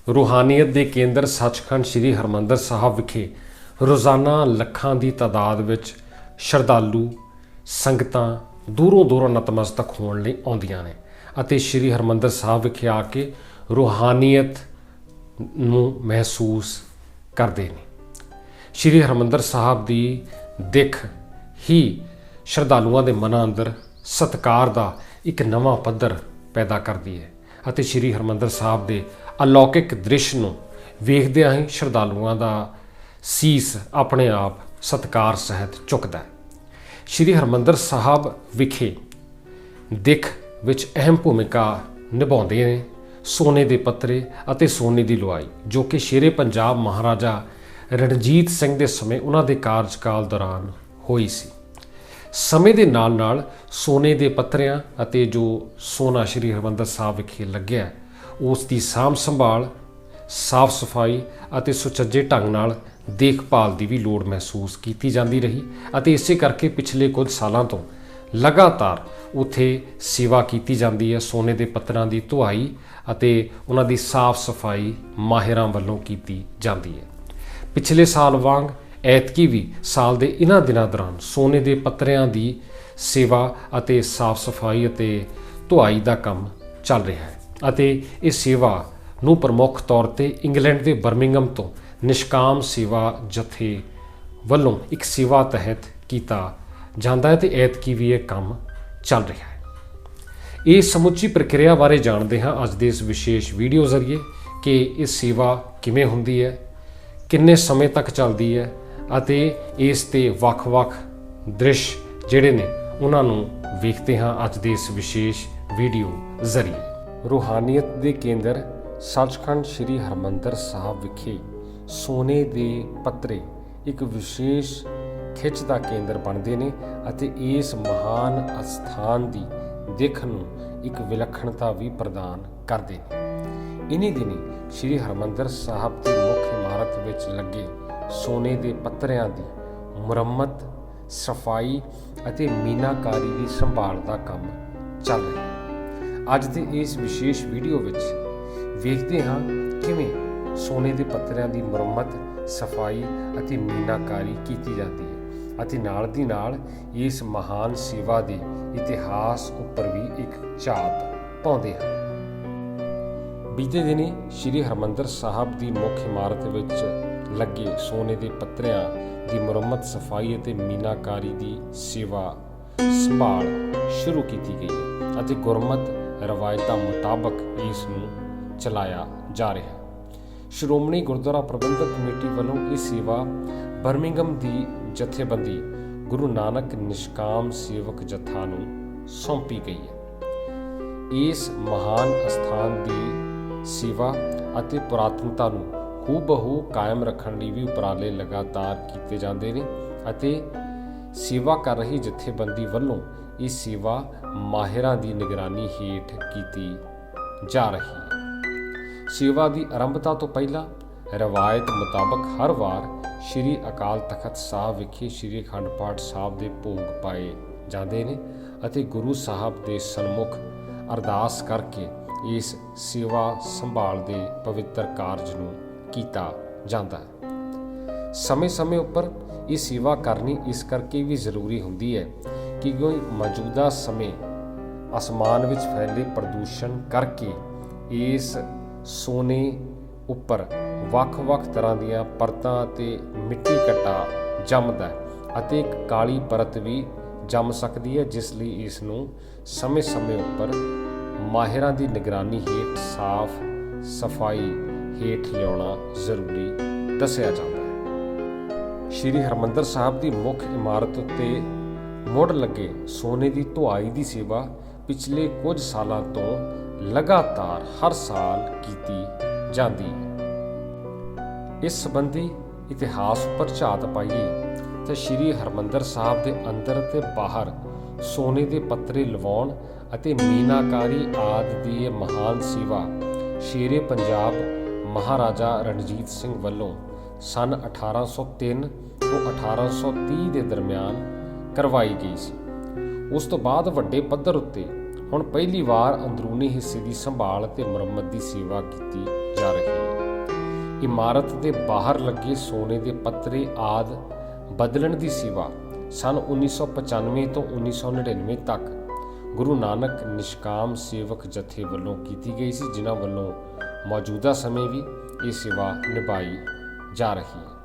रूहानीयत के केंद्र सचखंड श्री हरमंदर साहब विखे रोज़ाना ਲੱਖਾਂ ਦੀ ਤਾਦਾਦ ਵਿੱਚ ਸ਼ਰਧਾਲੂ ਸੰਗਤਾਂ ਦੂਰੋਂ ਦੂਰੋਂ ਨਤਮਸਤਕ ਹੋਣ ਲਈ ਆਉਂਦੀਆਂ ਨੇ ਅਤੇ ਸ਼੍ਰੀ ਹਰਮੰਦਰ ਸਾਹਿਬ ਵਿਖੇ ਆ ਕੇ ਰੂਹਾਨੀਅਤ ਨੂੰ ਮਹਿਸੂਸ ਕਰਦੇ ਨੇ। ਸ਼੍ਰੀ ਹਰਮੰਦਰ ਸਾਹਿਬ ਦੀ ਦਿੱਖ ਹੀ ਸ਼ਰਧਾਲੂਆਂ ਦੇ ਮਨਾਂ ਅੰਦਰ ਸਤਿਕਾਰ ਦਾ ਇੱਕ ਨਵਾਂ ਪੱਧਰ ਪੈਦਾ ਕਰਦੀ ਹੈ ਅਤੇ ਸ਼੍ਰੀ ਹਰਮੰਦਰ ਸਾਹਿਬ ਦੇ ਅਲੌਕਿਕ ਦ੍ਰਿਸ਼ ਨੂੰ ਵੇਖਦਿਆਂ ਹੀ ਸ਼ਰਧਾਲੂਆਂ ਦਾ ਸੀਸ ਆਪਣੇ ਆਪ ਸਤਿਕਾਰ ਸਹਿਤ ਝੁਕਦਾ ਹੈ। ਸ਼੍ਰੀ ਹਰਮੰਦਰ ਸਾਹਿਬ ਵਿਖੇ ਦਿੱਖ ਵਿੱਚ ਅਹਿਮ ਭੂਮਿਕਾ ਨਿਭਾਉਂਦੇ ਨੇ ਸੋਨੇ ਦੇ ਪੱਤਰੇ ਅਤੇ ਸੋਨੇ ਦੀ ਲੁਆਈ, ਜੋ ਕਿ ਸ਼ੇਰੇ ਪੰਜਾਬ ਮਹਾਰਾਜਾ ਰਣਜੀਤ ਸਿੰਘ ਦੇ ਸਮੇਂ ਉਹਨਾਂ ਦੇ ਕਾਰਜਕਾਲ ਦੌਰਾਨ ਹੋਈ ਸੀ। ਸਮੇਂ ਦੇ ਨਾਲ ਨਾਲ ਸੋਨੇ ਦੇ ਪੱਤਰਿਆਂ ਅਤੇ ਜੋ ਸੋਨਾ ਸ਼੍ਰੀ ਹਰਮੰਦਰ ਸਾਹਿਬ ਵਿਖੇ ਲੱਗਿਆ ਉਸ ਦੀ ਸਾਂਭ ਸੰਭਾਲ, ਸਾਫ਼ ਸਫਾਈ ਅਤੇ ਸੁਚੱਜੇ ਢੰਗ ਨਾਲ ਦੇਖਭਾਲ ਦੀ ਵੀ ਲੋੜ ਮਹਿਸੂਸ ਕੀਤੀ ਜਾਂਦੀ ਰਹੀ ਅਤੇ ਇਸੇ ਕਰਕੇ ਪਿਛਲੇ ਕੁਝ ਸਾਲਾਂ ਤੋਂ ਲਗਾਤਾਰ ਉੱਥੇ ਸੇਵਾ ਕੀਤੀ ਜਾਂਦੀ ਹੈ। ਸੋਨੇ ਦੇ ਪੱਤਰਾਂ ਦੀ ਧੁਆਈ ਅਤੇ ਉਹਨਾਂ ਦੀ ਸਾਫ਼ ਸਫਾਈ ਮਾਹਿਰਾਂ ਵੱਲੋਂ ਕੀਤੀ ਜਾਂਦੀ ਹੈ। ਪਿਛਲੇ ਸਾਲ ਵਾਂਗ ਐਤਕੀ ਵੀ ਸਾਲ ਦੇ ਇਹਨਾਂ ਦਿਨਾਂ ਦੌਰਾਨ ਸੋਨੇ ਦੇ ਪੱਤਰਿਆਂ ਦੀ ਸੇਵਾ ਅਤੇ ਸਾਫ਼ ਸਫਾਈ ਅਤੇ ਧੁਆਈ ਦਾ ਕੰਮ ਚੱਲ ਰਿਹਾ ਹੈ ਅਤੇ ਇਹ ਸੇਵਾ ਨੂੰ ਪ੍ਰਮੁੱਖ ਤੌਰ ਤੇ ਇੰਗਲੈਂਡ ਦੇ ਬਰਮਿੰਘਮ ਤੋਂ ਨਿਸ਼ਕਾਮ ਸੇਵਾ ਜਥੇ ਵੱਲੋਂ ਇੱਕ ਸੇਵਾ ਤਹਿਤ ਕੀਤਾ ਜਾਂਦਾ ਹੈ ਤੇ ਐਤਕੀ ਵੀ ਇਹ ਕੰਮ ਚੱਲ ਰਿਹਾ ਹੈ। ਇਹ ਸਮੁੱਚੀ ਪ੍ਰਕਿਰਿਆ ਬਾਰੇ ਜਾਣਦੇ ਹਾਂ ਅੱਜ ਦੇ ਇਸ ਵਿਸ਼ੇਸ਼ ਵੀਡੀਓ ਜ਼ਰੀਏ ਕਿ ਇਹ ਸੇਵਾ ਕਿਵੇਂ ਹੁੰਦੀ ਹੈ, ਕਿੰਨੇ ਸਮੇਂ ਤੱਕ ਚੱਲਦੀ ਹੈ ਅਤੇ ਇਸ ਤੇ ਵੱਖ-ਵੱਖ ਦ੍ਰਿਸ਼ ਜਿਹੜੇ ਨੇ ਉਹਨਾਂ ਨੂੰ ਵੇਖਦੇ ਹਾਂ ਅੱਜ ਦੇ ਇਸ ਵਿਸ਼ੇਸ਼ ਵੀਡੀਓ ਜ਼ਰੀਏ। ਰੂਹਾਨੀਅਤ ਦੇ ਕੇਂਦਰ ਸੱਚਖੰਡ ਸ਼੍ਰੀ ਹਰਮੰਦਰ ਸਾਹਿਬ ਵਿਖੇ ਸੋਨੇ ਦੇ ਪੱਤਰੇ ਇੱਕ ਵਿਸ਼ੇਸ਼ ਖਿੱਚ ਦਾ ਕੇਂਦਰ ਬਣਦੇ ਨੇ ਅਤੇ ਇਸ ਮਹਾਨ ਅਸਥਾਨ ਦੀ ਦਿੱਖ ਨੂੰ ਇੱਕ ਵਿਲੱਖਣਤਾ ਵੀ ਪ੍ਰਦਾਨ ਕਰਦੇ ਨੇ। ਇਨੀ ਦਿਨੀ ਸ਼੍ਰੀ ਹਰਮੰਦਰ ਸਾਹਿਬ ਦੀ ਮੁੱਖ ਇਮਾਰਤ ਵਿੱਚ ਲੱਗੇ ਸੋਨੇ ਦੇ ਪੱਤਰਿਆਂ ਦੀ ਮੁਰੰਮਤ, ਸਫਾਈ ਅਤੇ ਮੀਨਾਕਾਰੀ ਦੀ ਸੰਭਾਲ ਦਾ ਕੰਮ ਚੱਲ ਰਿਹਾ ਹੈ। ਅੱਜ ਦੇ ਇਸ ਵਿਸ਼ੇਸ਼ ਵੀਡੀਓ ਵਿੱਚ ਵੇਖਦੇ ਹਾਂ ਕਿਵੇਂ ਸੋਨੇ ਦੇ ਪੱਤਰਿਆਂ ਦੀ ਮੁਰੰਮਤ, ਸਫਾਈ ਅਤੇ ਮੀਨਾਕਾਰੀ ਕੀਤੀ ਜਾਂਦੀ ਹੈ ਅਤੇ ਨਾਲ ਦੀ ਨਾਲ ਇਸ ਮਹਾਨ ਸੇਵਾ ਦੇ ਇਤਿਹਾਸ ਉੱਪਰ ਵੀ ਇੱਕ ਝਾਤ ਪਾਉਂਦੇ ਹਨ। ਬੀਤੇ ਦਿਨੀ ਸ਼੍ਰੀ ਹਰਮੰਦਰ ਸਾਹਿਬ ਦੀ ਮੁੱਖ ਇਮਾਰਤ ਵਿੱਚ ਲੱਗੇ ਸੋਨੇ ਦੇ ਪੱਤਰਿਆਂ ਦੀ ਮੁਰੰਮਤ, ਸਫਾਈ ਅਤੇ ਮੀਨਾਕਾਰੀ ਦੀ ਸੇਵਾ ਸੰਭਾਲ ਸ਼ੁਰੂ ਕੀਤੀ ਗਈ ਹੈ ਅਤੇ ਗੁਰਮਤ ਰਵਾਇਤਾਂ ਮੁਤਾਬਕ ਇਸ ਨੂੰ ਚਲਾਇਆ ਜਾ ਰਿਹਾ ਹੈ। ਸ਼੍ਰੋਮਣੀ ਗੁਰਦੁਆਰਾ ਪ੍ਰਬੰਧਕ ਕਮੇਟੀ ਵੱਲੋਂ ਇਹ ਸੇਵਾ ਬਰਮਿੰਘਮ ਦੀ ਜਥੇਬੰਦੀ ਗੁਰੂ ਨਾਨਕ ਨਿਸ਼ਕਾਮ ਸੇਵਕ ਜਥਾ ਨੂੰ ਸੌਂਪੀ ਗਈ ਹੈ। ਇਸ ਮਹਾਨ ਅਸਥਾਨ ਦੀ ਸੇਵਾ ਅਤੇ ਪੁਰਾਤਨਤਾ ਨੂੰ ਹੂਬਹੂ ਕਾਇਮ ਰੱਖਣ ਲਈ ਵੀ ਉਪਰਾਲੇ ਲਗਾਤਾਰ ਕੀਤੇ ਜਾਂਦੇ ਨੇ ਅਤੇ ਸੇਵਾ ਕਰ ਰਹੀ ਜਥੇਬੰਦੀ ਵੱਲੋਂ ਇਹ ਸੇਵਾ ਮਾਹਿਰਾਂ ਦੀ ਨਿਗਰਾਨੀ ਹੇਠ ਕੀਤੀ ਜਾ ਰਹੀ ਹੈ। ਸੇਵਾ ਦੀ ਆਰੰਭਤਾ ਤੋਂ ਪਹਿਲਾਂ ਰਵਾਇਤ ਮੁਤਾਬਕ ਹਰ ਵਾਰ ਸ਼੍ਰੀ ਅਕਾਲ ਤਖਤ ਸਾਹਿਬ ਵਿਖੇ ਸ਼੍ਰੀ ਅਖੰਡ ਪਾਠ ਸਾਹਿਬ ਦੇ ਭੋਗ ਪਾਏ ਜਾਂਦੇ ਨੇ ਅਤੇ ਗੁਰੂ ਸਾਹਿਬ ਦੇ ਸਨਮੁਖ ਅਰਦਾਸ ਕਰਕੇ ਇਸ ਸੇਵਾ ਸੰਭਾਲ ਦੇ ਪਵਿੱਤਰ ਕਾਰਜ ਨੂੰ ਕੀਤਾ ਜਾਂਦਾ ਹੈ। ਸਮੇਂ-ਸਮੇਂ ਉੱਪਰ ਇਹ ਸੇਵਾ ਕਰਨੀ ਇਸ ਕਰਕੇ ਵੀ ਜ਼ਰੂਰੀ ਹੁੰਦੀ ਹੈ ਕਿ ਮੌਜੂਦਾ ਸਮੇਂ ਅਸਮਾਨ ਵਿੱਚ ਫੈਲੇ ਪ੍ਰਦੂਸ਼ਣ ਕਰਕੇ ਇਸ ਸੋਨੇ ਉੱਪਰ ਵੱਖ-ਵੱਖ ਤਰ੍ਹਾਂ ਦੀਆਂ ਪਰਤਾਂ ਅਤੇ ਮਿੱਟੀ ਘੱਟਾ ਜੰਮਦਾ ਅਤੇ ਇੱਕ ਕਾਲੀ ਪਰਤ ਵੀ ਜੰਮ ਸਕਦੀ ਹੈ, ਜਿਸ ਲਈ ਇਸ ਨੂੰ ਸਮੇਂ-ਸਮੇਂ ਉੱਪਰ ਮਾਹਿਰਾਂ ਦੀ ਨਿਗਰਾਨੀ ਹੇਠ ਸਾਫ਼ ਸਫਾਈ ਹੇਠ ਲਿਆਉਣਾ ਜ਼ਰੂਰੀ ਦੱਸਿਆ ਜਾਂਦਾ ਹੈ। ਸ਼੍ਰੀ ਹਰਮੰਦਰ ਸਾਹਿਬ ਦੀ ਮੁੱਖ ਇਮਾਰਤ ਉੱਤੇ ਮੁੜ ਲੱਗੇ ਸੋਨੇ ਦੀ ਧੁਆਈ ਦੀ ਸੇਵਾ ਪਿਛਲੇ ਕੁਝ ਸਾਲਾਂ ਤੋਂ ਲਗਾਤਾਰ ਹਰ ਸਾਲ ਕੀਤੀ ਜਾਂਦੀ ਹੈ। ਇਸ ਸੰਬੰਧੀ ਇਤਿਹਾਸ ਉੱਪਰ ਝਾਤ ਪਾਈਏ ਤਾਂ ਸ਼੍ਰੀ ਹਰਮੰਦਰ ਸਾਹਿਬ ਦੇ ਅੰਦਰ ਅਤੇ ਬਾਹਰ ਸੋਨੇ ਦੇ ਪੱਤਰੇ ਲਵਾਉਣ ਅਤੇ ਮੀਨਾਕਾਰੀ ਆਦਿ ਦੀ ਇਹ ਮਹਾਨ ਸੇਵਾ ਸ਼ੇਰੇ ਪੰਜਾਬ ਮਹਾਰਾਜਾ ਰਣਜੀਤ ਸਿੰਘ ਵੱਲੋਂ ਸੰਨ 1803 ਤੋਂ 1830 ਦੇ ਦਰਮਿਆਨ ਕਰਵਾਈ ਗਈ ਸੀ। ਉਸ ਤੋਂ ਬਾਅਦ ਵੱਡੇ ਪੱਧਰ ਉੱਤੇ ਹੁਣ ਪਹਿਲੀ ਵਾਰ ਅੰਦਰੂਨੀ ਹਿੱਸੇ ਦੀ ਸੰਭਾਲ ਅਤੇ ਮੁਰੰਮਤ ਦੀ ਸੇਵਾ ਕੀਤੀ ਜਾ ਰਹੀ ਹੈ। ਇਮਾਰਤ ਦੇ ਬਾਹਰ ਲੱਗੇ ਸੋਨੇ ਦੇ ਪੱਤਰੇ ਆਦਿ ਬਦਲਣ ਦੀ ਸੇਵਾ ਸਨ 1995 ਤੋਂ 1999 ਤੱਕ ਗੁਰੂ ਨਾਨਕ ਨਿਸ਼ਕਾਮ ਸੇਵਕ ਜਥੇ ਵੱਲੋਂ ਕੀਤੀ ਗਈ ਸੀ, ਜਿਨ੍ਹਾਂ ਵੱਲੋਂ ਮੌਜੂਦਾ ਸਮੇਂ ਵੀ ਇਹ ਸੇਵਾ ਨਿਭਾਈ ਜਾ ਰਹੀ ਹੈ।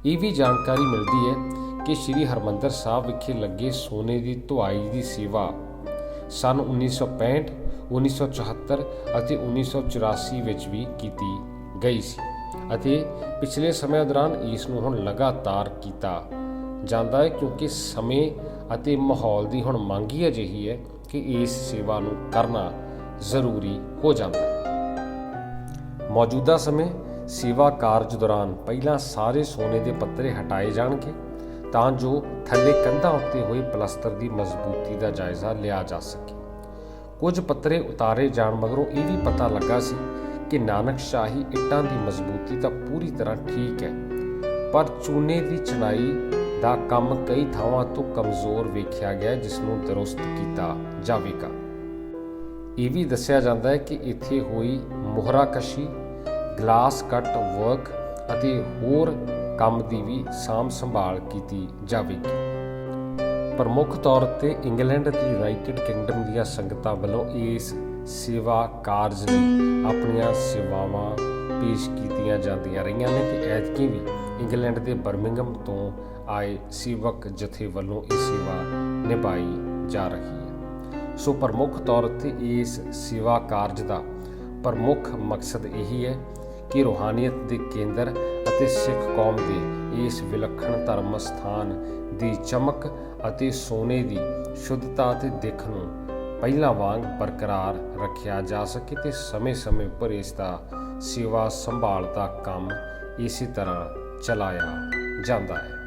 ਇਹ ਵੀ ਜਾਣਕਾਰੀ ਮਿਲਦੀ ਹੈ ਕਿ ਸ੍ਰੀ ਹਰਿਮੰਦਰ ਸਾਹਿਬ ਵਿਖੇ ਲੱਗੇ ਸੋਨੇ ਦੀ ਧੁਆਈ ਦੀ ਸੇਵਾ ਸਨ 1965, 1974 ਅਤੇ 1984 ਵਿੱਚ ਵੀ ਕੀਤੀ ਗਈ ਸੀ ਅਤੇ ਪਿਛਲੇ ਸਮੇਂ ਦੌਰਾਨ ਇਸ ਨੂੰ ਹੁਣ ਲਗਾਤਾਰ ਕੀਤਾ ਜਾਂਦਾ ਹੈ, ਕਿਉਂਕਿ ਸਮੇਂ ਅਤੇ ਮਾਹੌਲ ਦੀ ਹੁਣ ਮੰਗ ਹੀ ਅਜਿਹੀ ਹੈ ਕਿ ਇਸ ਸੇਵਾ ਨੂੰ ਕਰਨਾ ਜ਼ਰੂਰੀ ਹੋ ਜਾਂਦਾ ਹੈ। ਮੌਜੂਦਾ ਸਮੇਂ ਸੇਵਾ ਕਾਰਜ ਦੌਰਾਨ ਪਹਿਲਾਂ ਸਾਰੇ ਸੋਨੇ ਦੇ ਪੱਤਰੇ ਹਟਾਏ ਜਾਣਗੇ ਤਾਂ ਜੋ ਥੱਲੇ ਕੰਧਾਂ ਉੱਤੇ ਹੋਏ ਪਲਸਤਰ ਦੀ ਮਜ਼ਬੂਤੀ ਦਾ ਜਾਇਜ਼ਾ ਲਿਆ ਜਾ ਸਕੇ। ਕੁਝ ਪੱਤਰੇ ਉਤਾਰੇ ਜਾਣ ਮਗਰੋਂ ਇਹ ਵੀ ਪਤਾ ਲੱਗਾ ਸੀ ਕਿ ਨਾਨਕਸ਼ਾਹੀ ਇੱਟਾਂ ਦੀ ਮਜ਼ਬੂਤੀ ਤਾਂ ਪੂਰੀ ਤਰ੍ਹਾਂ ਠੀਕ ਹੈ, ਪਰ ਚੂਨੇ ਦੀ ਚਿਣਾਈ ਦਾ ਕੰਮ ਕਈ ਥਾਵਾਂ ਤੋਂ ਕਮਜ਼ੋਰ ਵੇਖਿਆ ਗਿਆ, ਜਿਸ ਨੂੰ ਦਰੁਸਤ ਕੀਤਾ ਜਾਵੇਗਾ। ਇਹ ਵੀ ਦੱਸਿਆ ਜਾਂਦਾ ਹੈ ਕਿ ਇੱਥੇ ਹੋਈ ਮੋਹਰਾਕਸ਼ੀ, ਗਲਾਸ ਕੱਟ ਵਰਕ ਅਤੇ ਹੋਰ ਕੰਮ ਦੀ ਵੀ ਸਾਂਭ ਸੰਭਾਲ ਕੀਤੀ ਜਾਵੇਗੀ। ਪ੍ਰਮੁੱਖ ਤੌਰ ਤੇ ਇੰਗਲੈਂਡ ਅਤੇ ਯੂਨਾਈਟਿਡ ਕਿੰਗਡਮ ਦੀਆਂ ਸੰਗਤਾਂ ਵੱਲੋਂ ਇਸ ਸੇਵਾ ਕਾਰਜ ਲਈ ਆਪਣੀਆਂ ਸੇਵਾਵਾਂ ਪੇਸ਼ ਕੀਤੀਆਂ ਜਾਂਦੀਆਂ ਰਹੀਆਂ ਨੇ ਤੇ ਐਤਕੀ ਵੀ ਇੰਗਲੈਂਡ ਦੇ ਬਰਮਿੰਘਮ ਤੋਂ ਆਏ ਸੇਵਕ ਜਥੇ ਵੱਲੋਂ ਇਹ ਸੇਵਾ ਨਿਭਾਈ ਜਾ ਰਹੀ ਹੈ। ਸੋ ਪ੍ਰਮੁੱਖ ਤੌਰ ਤੇ ਇਸ ਸੇਵਾ ਕਾਰਜ ਦਾ ਪ੍ਰਮੁੱਖ ਮਕਸਦ ਇਹੀ ਹੈ ਕਿ ਰੂਹਾਨੀਅਤ ਦੇ ਕੇਂਦਰ ਅਤੇ ਸਿੱਖ ਕੌਮ ਦੇ ਇਸ ਵਿਲੱਖਣ ਧਰਮ ਸਥਾਨ ਦੀ ਚਮਕ ਅਤੇ ਸੋਨੇ ਦੀ ਸ਼ੁੱਧਤਾ ਅਤੇ ਦਿੱਖ ਨੂੰ ਪਹਿਲਾਂ ਵਾਂਗ ਬਰਕਰਾਰ ਰੱਖਿਆ ਜਾ ਸਕੇ ਤੇ ਸਮੇਂ-ਸਮੇਂ ਉੱਪਰ ਇਸ ਦਾ ਸੇਵਾ ਸੰਭਾਲ ਦਾ ਕੰਮ ਇਸੇ ਤਰ੍ਹਾਂ ਚਲਾਇਆ ਜਾਂਦਾ ਹੈ।